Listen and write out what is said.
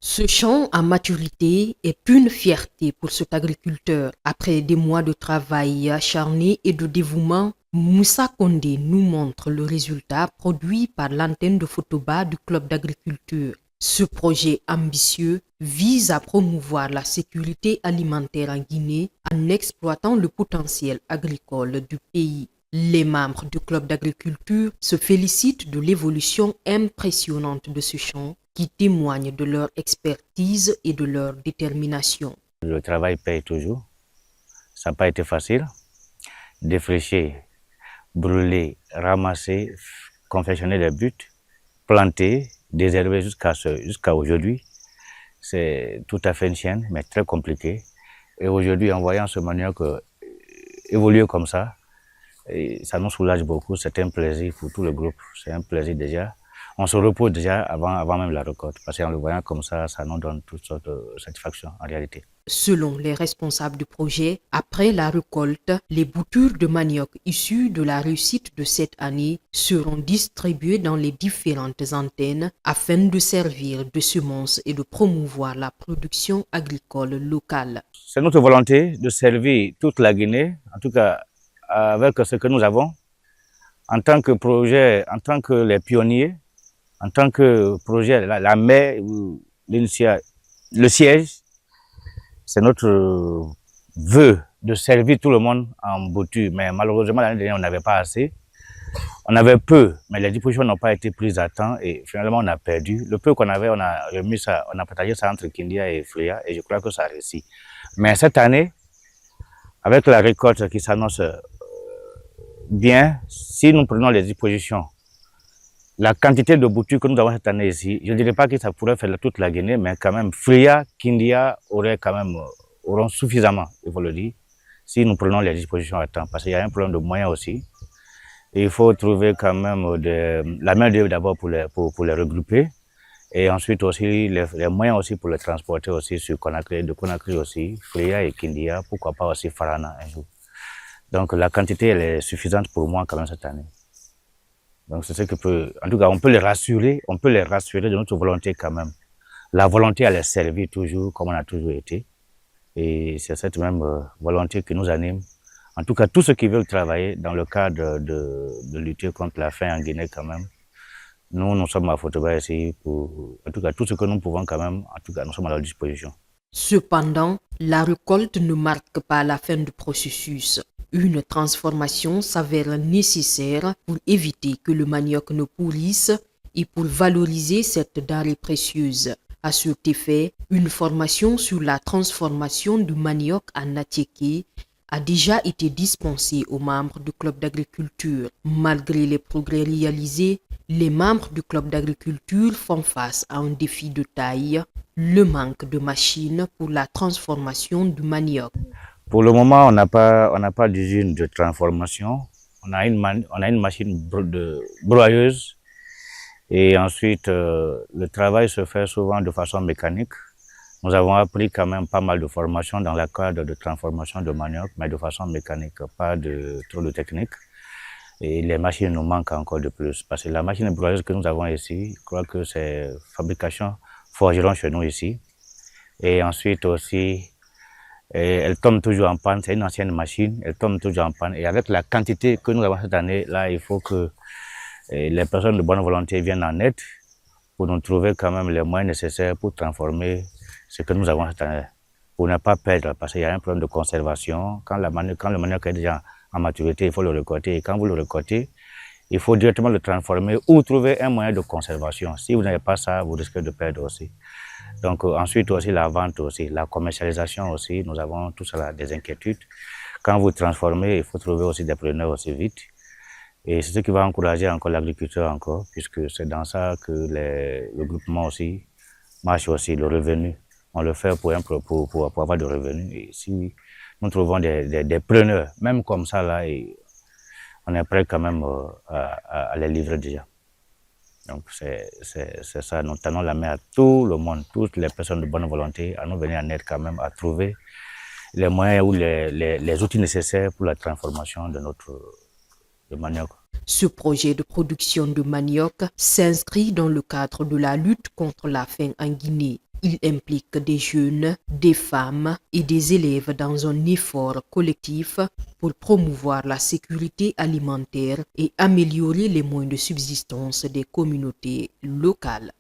Ce champ à maturité est une fierté pour cet agriculteur. Après des mois de travail acharné et de dévouement, Moussa Condé nous montre le résultat produit par l'antenne de Photoba du club d'agriculture. Ce projet ambitieux vise à promouvoir la sécurité alimentaire en Guinée en exploitant le potentiel agricole du pays. Les membres du club d'agriculture se félicitent de l'évolution impressionnante de ce champ qui témoigne de leur expertise et de leur détermination. Le travail paye toujours. Ça n'a pas été facile. Défricher, brûler, ramasser, confectionner des buts, planter, désherber jusqu'à aujourd'hui. C'est tout à fait une chaîne, mais très compliqué. Et aujourd'hui, en voyant ce manioc évoluer comme ça, ça nous soulage beaucoup. C'est un plaisir pour tout le groupe. C'est un plaisir déjà. On se repose déjà avant même la récolte. Parce qu'en le voyant comme ça nous donne toutes sortes de satisfactions en réalité. Selon les responsables du projet, après la récolte, les boutures de manioc issues de la réussite de cette année seront distribuées dans les différentes antennes afin de servir de semences et de promouvoir la production agricole locale. C'est notre volonté de servir toute la Guinée, en tout cas avec ce que nous avons, en tant que projet, en tant que les pionniers, en tant que projet, la mère, le siège, c'est notre vœu de servir tout le monde en bouture. Mais malheureusement, l'année dernière, on n'avait pas assez. On avait peu, mais les dispositions n'ont pas été prises à temps et finalement, on a perdu. Le peu qu'on avait, on a remis ça, on a partagé ça entre Kindia et Fléa et je crois que ça a réussi. Mais cette année, avec la récolte qui s'annonce bien, si nous prenons les dispositions, la quantité de boutures que nous avons cette année ici, je ne dirais pas que ça pourrait faire toute la Guinée, mais quand même, Fléa, Kindia auront suffisamment, il faut le dire, si nous prenons les dispositions à temps. Parce qu'il y a un problème de moyens aussi. Et il faut trouver quand même la main d'œuvre d'abord pour les regrouper. Et ensuite aussi les moyens aussi pour les transporter aussi sur Conakry, de Conakry aussi, Fléa et Kindia, pourquoi pas aussi Farana un jour. Donc la quantité elle est suffisante pour moi quand même cette année. Donc c'est ce que en tout cas on peut les rassurer de notre volonté quand même. La volonté elle est servie toujours comme on a toujours été. Et c'est cette même volonté qui nous anime. En tout cas tous ceux qui veulent travailler dans le cadre de lutter contre la faim en Guinée quand même. Nous sommes à Photoba ici pour, en tout cas, tout ce que nous pouvons quand même, en tout cas, nous sommes à leur disposition. Cependant, la récolte ne marque pas la fin du processus. Une transformation s'avère nécessaire pour éviter que le manioc ne pourrisse et pour valoriser cette denrée précieuse. À cet effet, une formation sur la transformation du manioc en atiéké a déjà été dispensée aux membres du club d'agriculture. Malgré les progrès réalisés, les membres du club d'agriculture font face à un défi de taille, le manque de machines pour la transformation du manioc. Pour le moment, on n'a pas d'usine de transformation. On a une machine broyeuse et ensuite le travail se fait souvent de façon mécanique. Nous avons appris quand même pas mal de formations dans le cadre de transformation de manioc, mais de façon mécanique, pas trop de technique. Et les machines nous manquent encore de plus. Parce que la machine broyeuse que nous avons ici, je crois que c'est fabrication forgeron chez nous ici. Et ensuite aussi, elle tombe toujours en panne. C'est une ancienne machine, elle tombe toujours en panne. Et avec la quantité que nous avons cette année, là, il faut que les personnes de bonne volonté viennent en aide pour nous trouver quand même les moyens nécessaires pour transformer ce que nous avons cette année. Pour ne pas perdre, parce qu'il y a un problème de conservation. Quand le manioc est déjà en maturité, il faut le récolter. Et quand vous le récoltez, il faut directement le transformer ou trouver un moyen de conservation. Si vous n'avez pas ça, vous risquez de perdre aussi. Donc ensuite aussi la vente aussi, la commercialisation aussi, nous avons tout cela des inquiétudes. Quand vous transformez, il faut trouver aussi des preneurs aussi vite. Et c'est ce qui va encourager encore l'agriculteur encore, puisque c'est dans ça que le groupement aussi marche aussi, le revenu. On le fait pour avoir de revenus. Et si nous trouvons des preneurs, même comme ça, là, on est prêt quand même à les livrer déjà. Donc c'est ça, nous tenons la main à tout le monde, toutes les personnes de bonne volonté, à nous venir en aide quand même, à trouver les moyens ou les outils nécessaires pour la transformation de manioc. Ce projet de production de manioc s'inscrit dans le cadre de la lutte contre la faim en Guinée. Il implique des jeunes, des femmes et des élèves dans un effort collectif pour promouvoir la sécurité alimentaire et améliorer les moyens de subsistance des communautés locales.